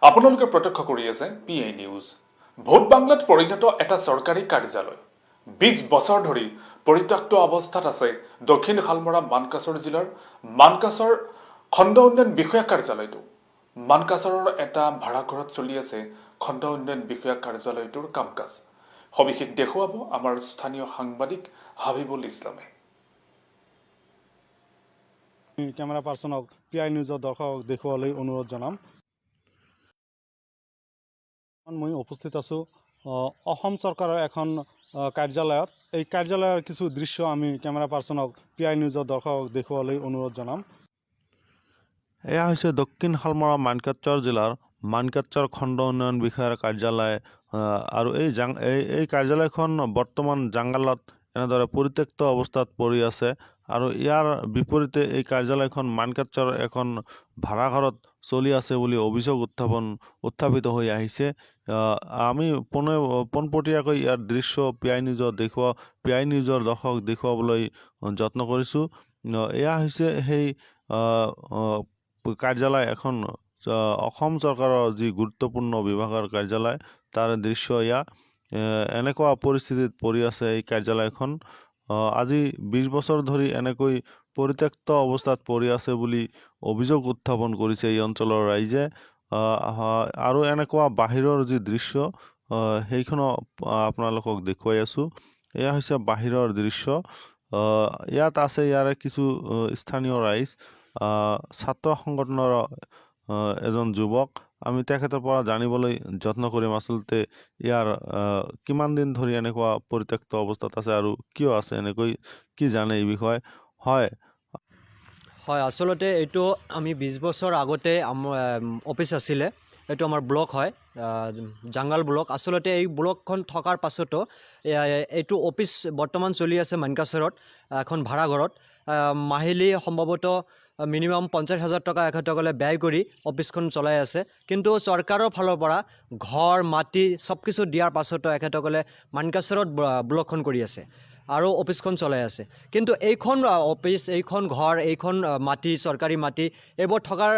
আপোনালোকে প্ৰত্যক্ষ কৰি আছে PI নিউজ। ভোট বাংলাত পৰিণত এটা চৰকাৰী কাৰ্যালয় 20 বছৰ ধৰি পৰিত্যক্ত অৱস্থাত আছে দক্ষিণ শালমৰা মানকাছৰ জিলাৰ মানকাছৰ খণ্ড উন্নয়ন বিষয়া কাৰ্যালয়টো। মানকাছৰৰ এটা ভাড়াঘৰত চলি আছে খণ্ড উন্নয়ন বিষয়া কাৰ্যালয়টোৰ কাম-কাজ। সবিশেষ দেখুৱাব আমাৰ স্থানীয় সাংবাদিক হাবিবুল ইছলামে। কেমেৰা পাৰ্চনক PI নিউজৰ দৰ্শকক দেখুৱাবলৈ অনুৰোধ জনাম। মই উপস্থিত আছো অসম চৰকাৰৰ এখন কাৰ্যালয়ত। এই কাৰ্যালয়ৰ কিছু দৃশ্য আমি কেমেৰা পাৰ্চনক PI নিউজৰ দৰ্শকক দেখুৱাবলৈ অনুৰোধ জনাম। এয়া হৈছে দক্ষিণ শালমৰা মানকাছৰ জিলাৰ মানকাছৰ খণ্ড উন্নয়ন বিষয়াৰ কাৰ্যালয় আৰু এই কাৰ্যালয়খন বৰ্তমান জাংগালত এনেদৰে পৰিত্যক্ত অৱস্থাত পৰি আছে আৰু ইয়াৰ বিপৰীতে এই কাৰ্যালয়খন মানকাছৰ এখন ভাড়াঘৰত চলি আছে বুলি অভিযোগ উত্থাপিত হৈ আহিছে। আমি পোনপটীয়াকৈ ইয়াৰ দৃশ্য PI নিউজৰ দৰ্শকক দেখুৱাবলৈ যত্ন কৰিছোঁ। এয়া হৈছে সেই কাৰ্যালয় এখন অসম চৰকাৰৰ যি গুৰুত্বপূৰ্ণ বিভাগৰ কাৰ্যালয় তাৰ দৃশ্য এয়া। এনেকুৱা পৰিস্থিতিত পৰি আছে এই কাৰ্যালয়খন। আজি 20 বছৰ ধৰি এনেকৈ পৰিত্যক্ত অৱস্থাত পৰি আছে বুলি অভিযোগ উত্থাপন কৰিছে এই অঞ্চলৰ ৰাইজে। আৰু এনেকুৱা বাহিৰৰ যি দৃশ্য সেইখনো আপোনালোকক দেখুৱাই আছোঁ। এয়া হৈছে বাহিৰৰ দৃশ্য। ইয়াত আছে ইয়াৰে কিছু স্থানীয় ৰাইজ, ছাত্ৰ সংগঠনৰ এজন যুৱক। আমি তেখেতৰ পৰা জানিবলৈ যত্ন কৰিম আচলতে ইয়াৰ কিমান দিন ধৰি এনেকুৱা পৰিত্যক্ত অৱস্থাত আছে আৰু কিয় আছে এনেকৈ, কি জানে এই বিষয়ে। হয়, আচলতে এইটো আমি 20 বছৰ আগতে অফিচ আছিলে। এইটো আমাৰ ব্লক হয়, জাংগাল ব্লক। আচলতে এই ব্লকখন থকাৰ পাছতো এইটো অফিচ বৰ্তমান চলি আছে মানকাছৰত এখন ভাড়াঘৰত। মাহিলী সম্ভৱতঃ মিনিমাম 50,000 টকা এখেতসকলে ব্যয় কৰি অফিচখন চলাই আছে। কিন্তু চৰকাৰৰ ফালৰ পৰা ঘৰ মাটি চব কিছু দিয়াৰ পাছতো এখেতসকলে মানকাছৰত ব্লকখন কৰি আছে আৰু অফিচখন চলাই আছে। কিন্তু এইখন অফিচ, এইখন ঘৰ, এইখন মাটি, চৰকাৰী মাটি এইবোৰ থকাৰ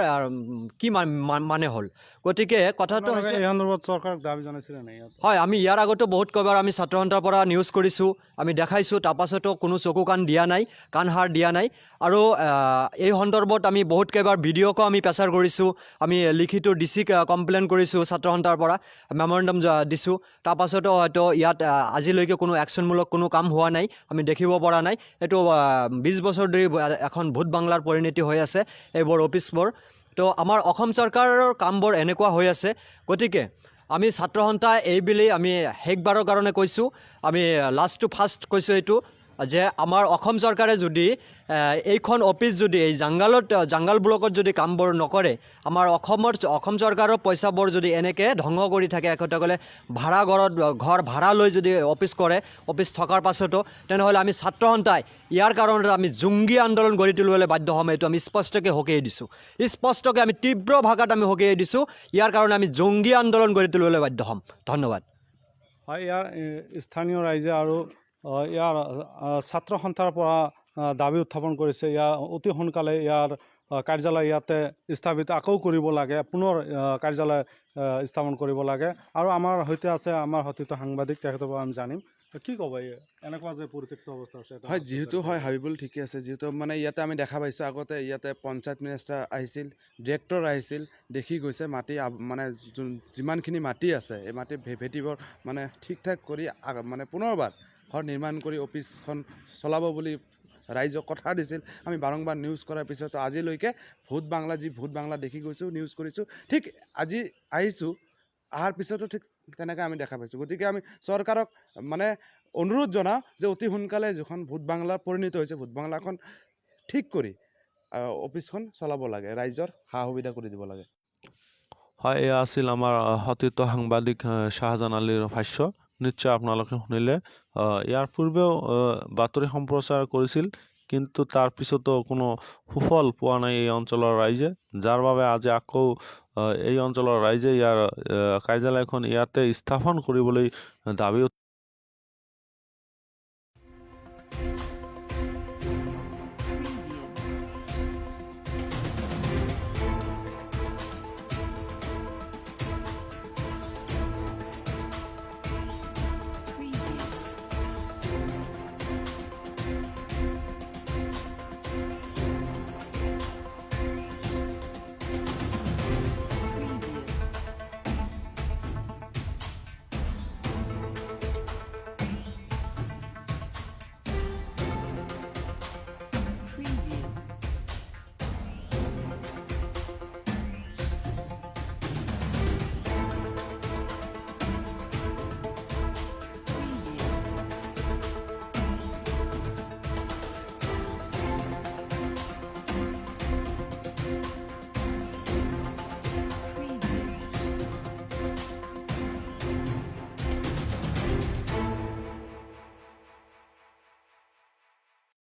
কি মানে হ'ল? গতিকে কথাটো হৈছে, এই সন্দৰ্ভত চৰকাৰক দাবী জনাইছিলে নাই? হয়, আমি ইয়াৰ আগতো বহুত কবাৰ আমি ছাত্ৰ সন্থাৰ পৰা নিউজ কৰিছোঁ, আমি দেখাইছোঁ, তাৰপাছতো কোনো চকু কাণ দিয়া নাই, কাণ সাৰ দিয়া নাই। আৰু এই সন্দৰ্ভত আমি বহুত কেইবাৰ ভিডিঅ'কো আমি প্ৰেচাৰ কৰিছোঁ, আমি লিখিত DC-ক কমপ্লেইন কৰিছোঁ, ছাত্ৰ সন্থাৰ পৰা মেমৰেণ্ডাম দিছোঁ। তাৰপাছতো হয়তো ইয়াত আজিলৈকে কোনো একশ্যনমূলক কোনো কাম হোৱা নাই, আমি দেখিব পৰা নাই। এইটো 20 বছৰ ধৰি এখন ভূত বাংলাৰ পৰিণতি হৈ আছে এইবোৰ অফিচবোৰ। তো আমাৰ অসম চৰকাৰৰ কামবোৰ এনেকুৱা হৈ আছে। গতিকে আমি ছাত্ৰ সন্থা এইবুলি আমি শেষবাৰৰ কাৰণে কৈছোঁ, আমি ফাৰ্ষ্ট কৈছোঁ এইটো যে আমাৰ অসম চৰকাৰে যদি এইখন অফিচ যদি এই জাংগাল ব্লকত যদি কামবোৰ নকৰে, আমাৰ অসম চৰকাৰৰ পইচাবোৰ যদি এনেকৈ ধ্বংস কৰি থাকে, এখেতসকলে ঘৰ ভাড়া লৈ যদি অফিচ কৰে, অফিচ থকাৰ পাছতো, তেনেহ'লে আমি ছাত্ৰ সন্থাই ইয়াৰ কাৰণত আমি জংগী আন্দোলন গঢ়ি তুলিবলৈ বাধ্য হ'ম। এইটো আমি স্পষ্টকৈ সকীয়াই দিছোঁ, স্পষ্টকৈ আমি তীব্ৰ ভাষাত আমি সকীয়াই দিছোঁ। ইয়াৰ কাৰণে আমি জংগী আন্দোলন গঢ়ি তুলিবলৈ বাধ্য হ'ম। ধন্যবাদ। হয়, ইয়াৰ স্থানীয় ৰাইজে আৰু ইয়াৰ ছাত্ৰ সন্থাৰ পৰা দাবী উত্থাপন কৰিছে, অতি সোনকালে ইয়াৰ কাৰ্যালয় ইয়াতে স্থাপিত আকৌ কৰিব লাগে, পুনৰ কাৰ্যালয় স্থাপন কৰিব লাগে। আৰু আমাৰ সৈতে আছে আমাৰ সতীৰ্থ সাংবাদিক, তেখেতৰ পৰা আমি জানিম। কি ক'ব এনেকুৱা যে পৰিত্যক্ত অৱস্থা আছে? হয়, যিহেতু হয় হাবিবুল ঠিকে আছে। যিহেতু মানে ইয়াতে আমি দেখা পাইছোঁ, আগতে ইয়াতে পঞ্চায়ত মিনিষ্টাৰ আহিছিল, ডিৰেক্টৰ আহিছিল, দেখি গৈছে মাটি মানে যিমানখিনি মাটি আছে এই মাটি ভেটিবোৰ মানে ঠিক ঠাক কৰি মানে পুনৰবাৰ ঘৰ নিৰ্মাণ কৰি অফিচখন চলাব বুলি ৰাইজক কথা দিছিল। আমি বাৰম্বাৰ নিউজ কৰাৰ পিছতো আজিলৈকে ভূত বাংলা দেখি গৈছোঁ, নিউজ কৰিছোঁ। ঠিক আজি আহিছোঁ, অহাৰ পিছতো ঠিক তেনেকৈ আমি দেখা পাইছোঁ। গতিকে আমি চৰকাৰক মানে অনুৰোধ জনাওঁ যে অতি সোনকালে যিখন ভূত বাংলাৰ পৰিণত হৈছে, ভূত বাংলাখন ঠিক কৰি অফিচখন চলাব লাগে, ৰাইজৰ সা সুবিধা কৰি দিব লাগে। হয়, এয়া আছিল আমাৰ সতীৰ্থ সাংবাদিক শ্বাহজান আলীৰ ভাষ্য। নিশ্চয় আপোনালোকে শুনিলে। ইয়াৰ পূৰ্বেও বাতৰি সম্প্ৰচাৰ কৰিছিল, কিন্তু তাৰ পিছতো কোনো সুফল পোৱা নাই এই অঞ্চলৰ ৰাইজে, যাৰ বাবে আজি আকৌ এই অঞ্চলৰ ৰাইজে ইয়াৰ কাৰ্যালয়খন ইয়াতে স্থাপন কৰিবলৈ দাবী